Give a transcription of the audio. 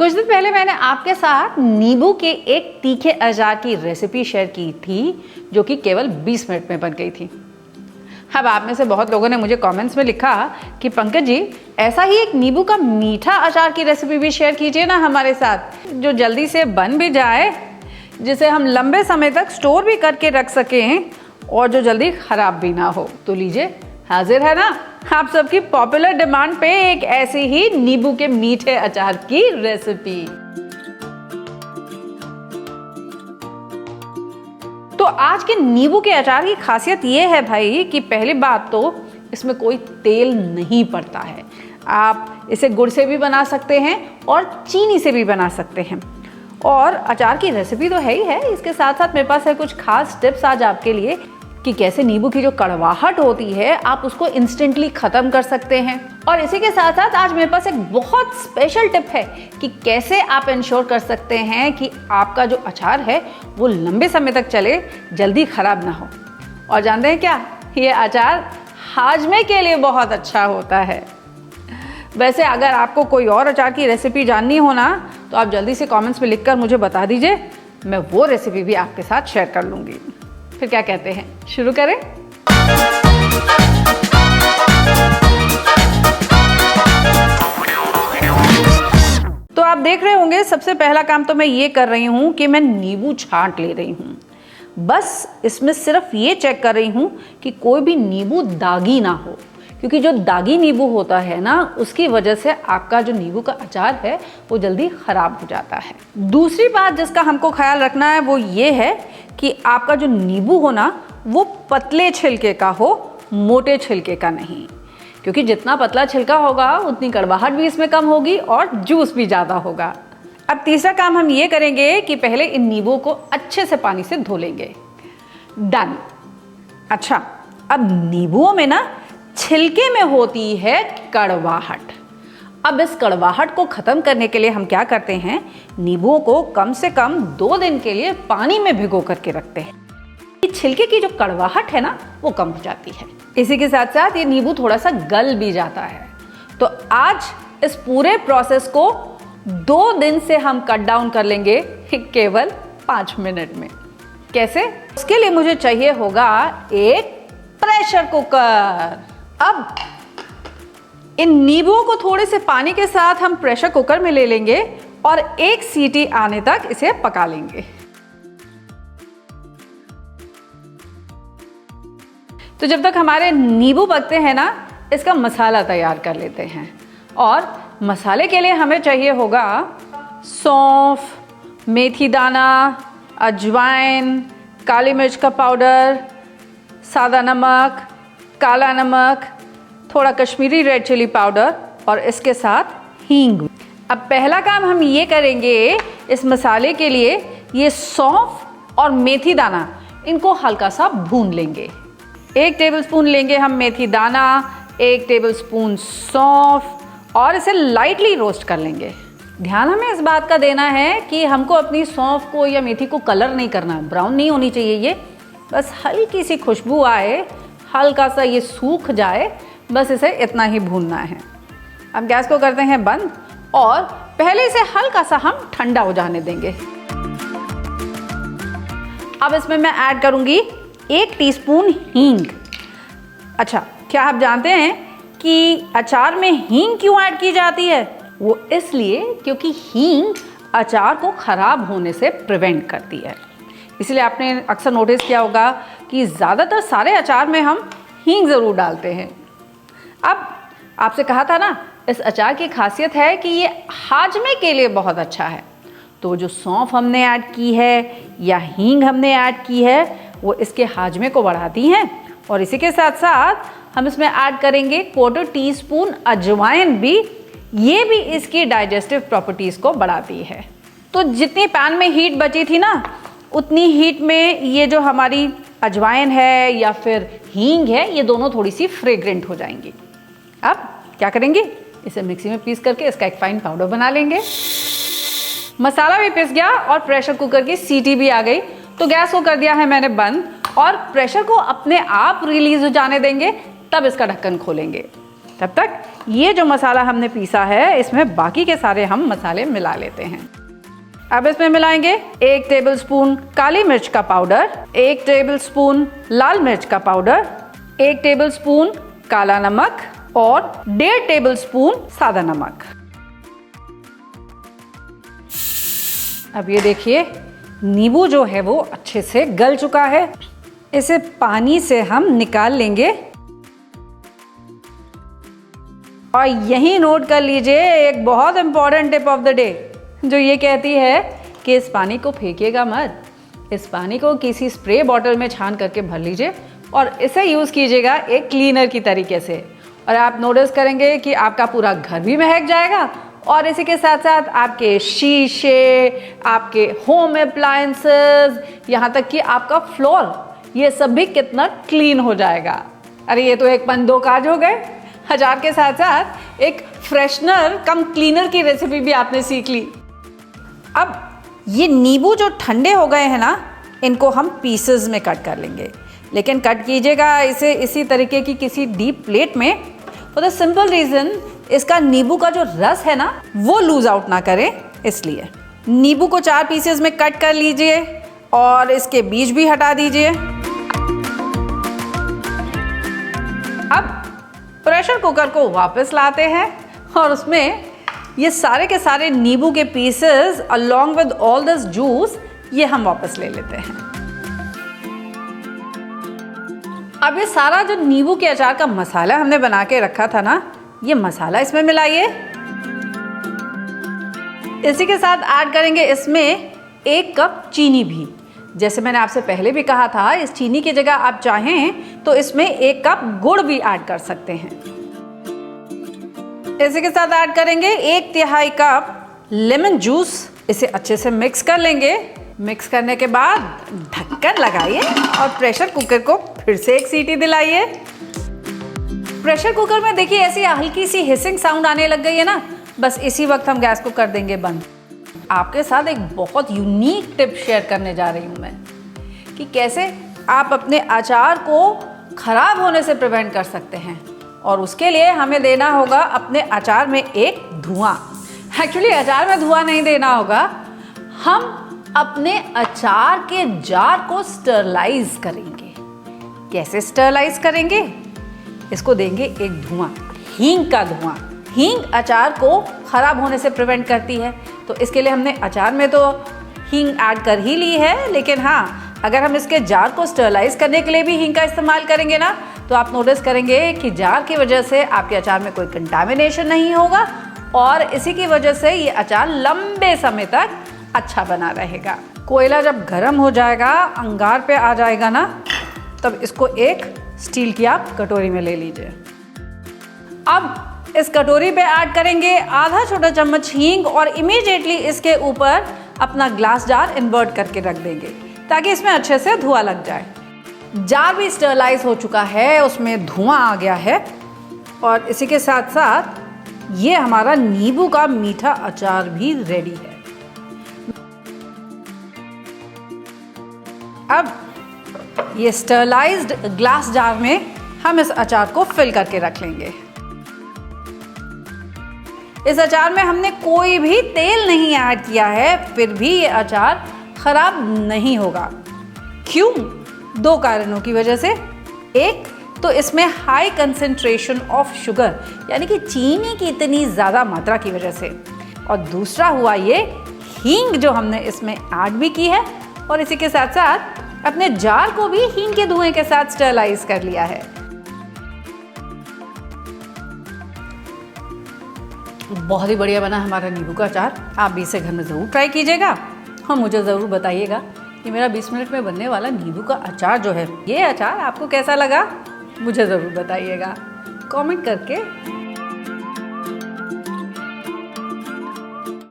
कुछ दिन पहले मैंने आपके साथ नींबू के एक तीखे अचार की रेसिपी शेयर की थी, जो कि केवल 20 मिनट में बन गई थी। अब आप में से बहुत लोगों ने मुझे कमेंट्स में लिखा कि पंकज जी, ऐसा ही एक नींबू का मीठा अचार की रेसिपी भी शेयर कीजिए ना हमारे साथ, जो जल्दी से बन भी जाए, जिसे हम लंबे समय तक स्टोर भी करके रख सकें और जो जल्दी खराब भी ना हो। तो लीजिए, हाजिर है ना आप सबकी पॉपुलर डिमांड पे एक ऐसी ही नींबू के मीठे अचार की रेसिपी। तो आज के नींबू के अचार की खासियत ये है भाई कि पहली बात तो इसमें कोई तेल नहीं पड़ता है। आप इसे गुड़ से भी बना सकते हैं और चीनी से भी बना सकते हैं। और अचार की रेसिपी तो है ही है, इसके साथ साथ मेरे पास है कुछ खास टिप्स आज आपके लिए कि कैसे नींबू की जो कड़वाहट होती है आप उसको इंस्टेंटली ख़त्म कर सकते हैं। और इसी के साथ साथ आज मेरे पास एक बहुत स्पेशल टिप है कि कैसे आप इंश्योर कर सकते हैं कि आपका जो अचार है वो लंबे समय तक चले, जल्दी ख़राब ना हो। और जानते हैं क्या, ये अचार हाजमे के लिए बहुत अच्छा होता है। वैसे अगर आपको कोई और अचार की रेसिपी जाननी हो ना, तो आप जल्दी से कमेंट्स में लिखकर मुझे बता दीजिए, मैं वो रेसिपी भी आपके साथ शेयर कर लूँगी। फिर क्या कहते हैं, शुरू करें? तो आप देख रहे होंगे, सबसे पहला काम तो मैं ये कर रही हूँ कि मैं नींबू छांट ले रही हूँ। बस इसमें सिर्फ ये चेक कर रही हूँ कि कोई भी नींबू दागी ना हो, क्योंकि जो दागी नींबू होता है ना, उसकी वजह से आपका जो नींबू का अचार है वो जल्दी ख़राब हो जाता है। दूसरी बात जिसका हमको ख्याल रखना है वो ये है कि आपका जो नींबू हो ना, वो पतले छिलके का हो, मोटे छिलके का नहीं, क्योंकि जितना पतला छिलका होगा उतनी कड़वाहट भी इसमें कम होगी और जूस भी ज़्यादा होगा। अब तीसरा काम हम ये करेंगे कि पहले इन नींबू को अच्छे से पानी से धो लेंगे। डन। अच्छा, अब नींबुओं में ना छिलके में होती है कड़वाहट। अब इस कड़वाहट को ख़त्म करने के लिए हम क्या करते हैं, नींबुओं को कम से कम 2 दिन के लिए पानी में भिगो करके रखते हैं। छिलके की जो कड़वाहट है ना, वो कम हो जाती है। इसी के साथ साथ ये नींबू थोड़ा सा गल भी जाता है। तो आज इस पूरे प्रोसेस को 2 दिन से हम कट डाउन कर लेंगे केवल 5 मिनट में। कैसे? उसके लिए मुझे चाहिए होगा एक प्रेशर कुकर। अब इन नींबुओं को थोड़े से पानी के साथ हम प्रेशर कुकर में ले लेंगे और 1 सीटी आने तक इसे पका लेंगे। तो जब तक हमारे नींबू पकते हैं ना, इसका मसाला तैयार कर लेते हैं। और मसाले के लिए हमें चाहिए होगा सौंफ, मेथी दाना, अजवाइन, काली मिर्च का पाउडर, सादा नमक, काला नमक, थोड़ा कश्मीरी रेड चिली पाउडर और इसके साथ हींग। अब पहला काम हम ये करेंगे, इस मसाले के लिए ये सौंफ और मेथी दाना, इनको हल्का सा भून लेंगे। 1 टेबलस्पून लेंगे हम मेथी दाना, 1 टेबलस्पून सौंफ और इसे लाइटली रोस्ट कर लेंगे। ध्यान हमें इस बात का देना है कि हमको अपनी सौंफ को या मेथी को कलर नहीं करना, ब्राउन नहीं होनी चाहिए ये, बस हल्की सी खुशबू आए, हल्का सा ये सूख जाए, बस इसे इतना ही भूनना है। अब गैस को करते हैं बंद और पहले इसे हल्का सा हम ठंडा हो जाने देंगे। अब इसमें मैं ऐड करूंगी 1 टीस्पून हींग। अच्छा, क्या आप जानते हैं कि अचार में हींग क्यों ऐड की जाती है? वो इसलिए क्योंकि हींग अचार को खराब होने से प्रिवेंट करती है। इसलिए आपने अक्सर नोटिस किया होगा कि ज़्यादातर सारे अचार में हम हींग ज़रूर डालते हैं। अब आपसे कहा था ना, इस अचार की खासियत है कि ये हाजमे के लिए बहुत अच्छा है। तो जो सौंफ हमने ऐड की है या हींग हमने ऐड की है, वो इसके हाजमे को बढ़ाती हैं। और इसी के साथ साथ हम इसमें ऐड करेंगे 1/4 टीस्पून अजवाइन भी, ये भी इसकी डाइजेस्टिव प्रॉपर्टीज़ को बढ़ाती है। तो जितनी पैन में हीट बची थी ना, उतनी हीट में ये जो हमारी अजवाइन है या फिर हींग है, ये दोनों थोड़ी सी फ्रेग्रेंट हो जाएंगी। अब क्या करेंगे, इसे मिक्सी में पीस करके इसका एक फाइन पाउडर बना लेंगे। मसाला भी पिस गया और प्रेशर कुकर की सीटी भी आ गई। तो गैस को कर दिया है मैंने बंद और प्रेशर को अपने आप रिलीज हो जाने देंगे, तब इसका ढक्कन खोलेंगे। तब तक ये जो मसाला हमने पीसा है इसमें बाकी के सारे हम मसाले मिला लेते हैं। अब इसमें मिलाएंगे 1 टेबलस्पून काली मिर्च का पाउडर, 1 टेबलस्पून लाल मिर्च का पाउडर, 1 टेबलस्पून काला नमक और 1.5 टेबलस्पून सादा नमक। अब ये देखिए नींबू जो है वो अच्छे से गल चुका है। इसे पानी से हम निकाल लेंगे और यही नोट कर लीजिए एक बहुत important tip of the day जो ये कहती है कि इस पानी को फेंकिएगा मत। इस पानी को किसी स्प्रे बॉटल में छान करके भर लीजिए और इसे यूज़ कीजिएगा एक क्लीनर की तरीके से, और आप नोटिस करेंगे कि आपका पूरा घर भी महक जाएगा और इसी के साथ साथ आपके शीशे, आपके होम अप्लायंसेस, यहाँ तक कि आपका फ्लोर, ये सब भी कितना क्लीन हो जाएगा। अरे ये तो एक पन दो काज हो गए। अचार के साथ साथ एक फ्रेशनर कम क्लीनर की रेसिपी भी आपने सीख ली। अब ये नींबू जो ठंडे हो गए हैं ना, इनको हम पीसेस में कट कर लेंगे, लेकिन कट कीजिएगा इसे इसी तरीके की किसी डीप प्लेट में, फॉर द सिंपल रीज़न इसका नींबू का जो रस है ना वो लूज आउट ना करे, इसलिए। नींबू को 4 पीसेस में कट कर लीजिए और इसके बीज भी हटा दीजिए। अब प्रेशर कुकर को वापस लाते हैं और उसमें ये सारे के सारे नींबू के pieces along with all this juice ये हम वापस ले लेते हैं। अब ये सारा जो नींबू के अचार का मसाला हमने बना के रखा था ना, ये मसाला इसमें मिलाइए। इसी के साथ ऐड करेंगे इसमें 1 कप चीनी भी। जैसे मैंने आपसे पहले भी कहा था, इस चीनी की जगह आप चाहें तो इसमें 1 कप गुड़ भी ऐड कर सकते हैं। इसी के साथ ऐड करेंगे 1/3 कप लेमन जूस। इसे अच्छे से मिक्स कर लेंगे। मिक्स करने के बाद ढक्कन लगाइए और प्रेशर कुकर को फिर से 1 सीटी दिलाइए। प्रेशर कुकर में देखिए ऐसी हल्की सी हिसिंग साउंड आने लग गई है ना, बस इसी वक्त हम गैस को कर देंगे बंद। आपके साथ एक बहुत यूनिक टिप शेयर करने जा रही हूँ मैं कि कैसे आप अपने अचार को खराब होने से प्रिवेंट कर सकते हैं। और उसके लिए हमें देना होगा अपने अचार में एक धुआं। एक्चुअली अचार में धुआं नहीं देना होगा, हम अपने अचार के जार को स्टरलाइज करेंगे। कैसे स्टरलाइज करेंगे? इसको देंगे एक धुआं, हींग का धुआं। हींग अचार को खराब होने से प्रिवेंट करती है, तो इसके लिए हमने अचार में तो हींग ऐड कर ही ली है, लेकिन हाँ, अगर हम इसके जार को स्टरलाइज करने के लिए भी हींग का इस्तेमाल करेंगे ना, तो आप नोटिस करेंगे कि जार की वजह से आपके अचार में कोई कंटामिनेशन नहीं होगा और इसी की वजह से ये अचार लंबे समय तक अच्छा बना रहेगा। कोयला जब गर्म हो जाएगा, अंगार पे आ जाएगा ना, तब इसको एक स्टील की आप कटोरी में ले लीजिए। अब इस कटोरी पे ऐड करेंगे आधा छोटा चम्मच हींग और इमीडिएटली इसके ऊपर अपना ग्लास जार इन्वर्ट करके रख देंगे ताकि इसमें अच्छे से धुआं लग जाए। जार भी स्टरलाइज हो चुका है, उसमें धुआं आ गया है और इसी के साथ साथ ये हमारा नींबू का मीठा अचार भी रेडी है। अब ये स्टरलाइज्ड ग्लास जार में हम इस अचार को फिल करके रख लेंगे। इस अचार में हमने कोई भी तेल नहीं ऐड किया है, फिर भी ये अचार खराब नहीं होगा। क्यों? 2 कारणों की वजह से। एक तो इसमें हाई कंसेंट्रेशन ऑफ शुगर यानी कि चीनी की इतनी ज़्यादा मात्रा की वजह से, और दूसरा हुआ ये हींग जो हमने इसमें ऐड भी की है और इसी के साथ साथ अपने जार को भी हींग के धुएं के साथ स्टरलाइज कर लिया है। बहुत ही बढ़िया बना हमारा नींबू का अचार। आप भी इसे घर में ज़रूर ट्राई कीजिएगा और मुझे ज़रूर बताइएगा कि मेरा 20 मिनट में बनने वाला नींबू का अचार जो है, ये अचार आपको कैसा लगा, मुझे ज़रूर बताइएगा कमेंट करके।